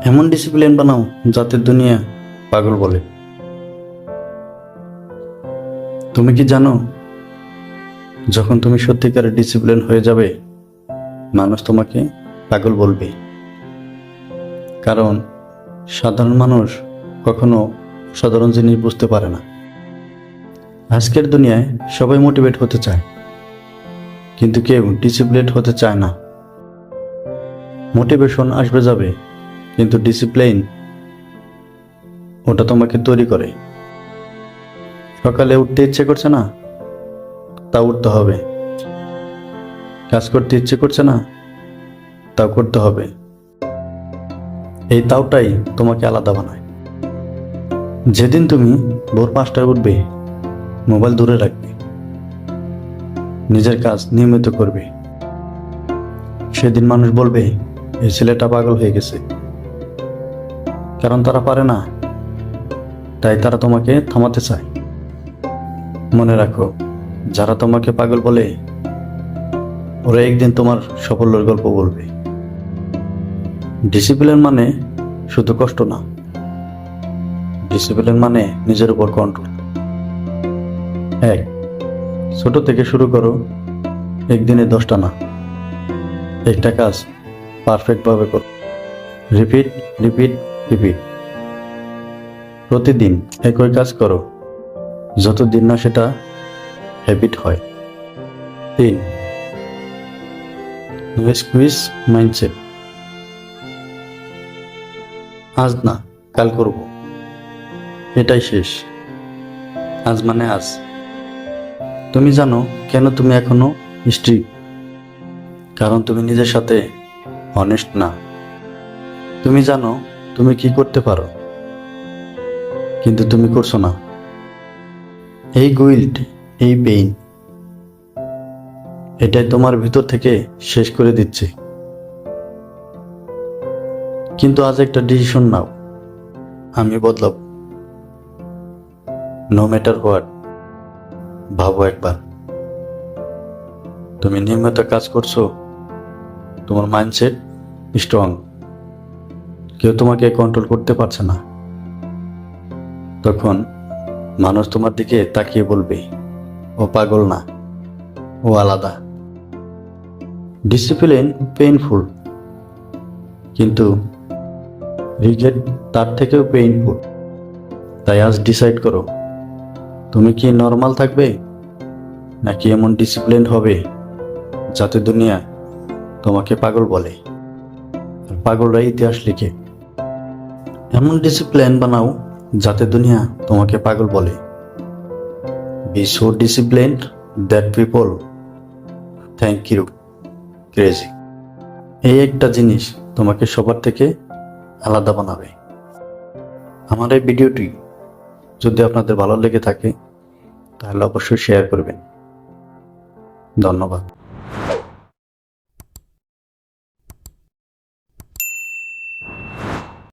এমন ডিসিপ্লিন বানাও যাতে দুনিয়া পাগল বলে। তুমি কি জানো, যখন তুমি সত্যিকারের ডিসিপ্লিন হয়ে যাবে, মানুষ তোমাকে পাগল বলবে। কারণ সাধারণ মানুষ কখনো সাধারণ জিনিস বুঝতে পারে না। আজকের দুনিয়ায় সবাই মোটিভেট হতে চায়, কিন্তু কেউ ডিসিপ্লিন হতে চায় না। মোটিভেশন আসবে যাবে, কিন্তু ডিসিপ্লিন ওটা তোমাকে তৈরি করে। সকালে উঠতে ইচ্ছে করছে না, তা উঠতে হবে। কাজ করতে ইচ্ছে করছে না, তাও করতে হবে। এই তাওটাই তোমাকে আলাদা বানায়। যেদিন তুমি ভোর 5টায় উঠবে, মোবাইল দূরে রাখবে, নিজের কাজ নিয়মিত করবে, সেদিন মানুষ বলবে এই ছেলেটা পাগল হয়ে গেছে। কারণ তারা পারে না, তাই তারা তোমাকে থামাতে চায়। মনে রাখো, যারা তোমাকে পাগল বলে, ওরা একদিন তোমার সাফল্যের গল্প বলবে। ডিসিপ্লিন মানে শুধু কষ্ট না, ডিসিপ্লিন মানে নিজের উপর কন্ট্রোল। ছোট থেকে শুরু করো, একদিনে 10টা না, একটা কাজ পারফেক্ট ভাবে করো। Repeat repeat repeat. প্রতিদিন একই কাজ করো, যতদিন না সেটা হ্যাবিট হয়। 3, নো এক্সকিউজ মাইন্ডসেট। আজ না, কাল করব, এটাই শেষ। আজ মানে আজ। তুমি জানো কেন তুমি এখনো স্ট্রিক্ট? কারণ তুমি নিজের সাথে অনেস্ট না। তুমি জানো তুমি কি করতে পারো, কিন্তু তুমি করছো না। এই গিল্ট, এই পেইন, এটাই তোমার ভিতর থেকে শেষ করে দিচ্ছে। কিন্তু আজ একটা ডিসিশন নাও, আমি বদলাব। No matter what. ভাবো একবার, তুমি নিয়মিত কাজ করছো, তোমার মাইন্ডসেট স্ট্রং, কেউ তোমাকে কন্ট্রোল করতে পারছে না। তখন মানুষ তোমার দিকে তাকিয়ে বলবে, ও পাগল না, ও আলাদা। ডিসিপ্লিন পেইনফুল, কিন্তু রিগ্রেট তার থেকেও পেইনফুল। তাই আজ ডিসাইড করো, তুমি কি নর্মাল থাকবে, নাকি এমন ডিসিপ্লিন হবে যাতে দুনিয়া তোমাকে পাগল বলে। আর পাগলরা ইতিহাস লিখে। এমন ডিসিপ্লিন বানাও যাতে দুনিয়া তোমাকে পাগল বলে। Be so disciplined that people thank you crazy. এই একটা জিনিস তোমাকে সবার থেকে আলাদা বানাবে। আমার এই ভিডিওটি যদি আপনাদের ভালো লেগে থাকে, তাহলে অবশ্যই শেয়ার করবেন। ধন্যবাদ।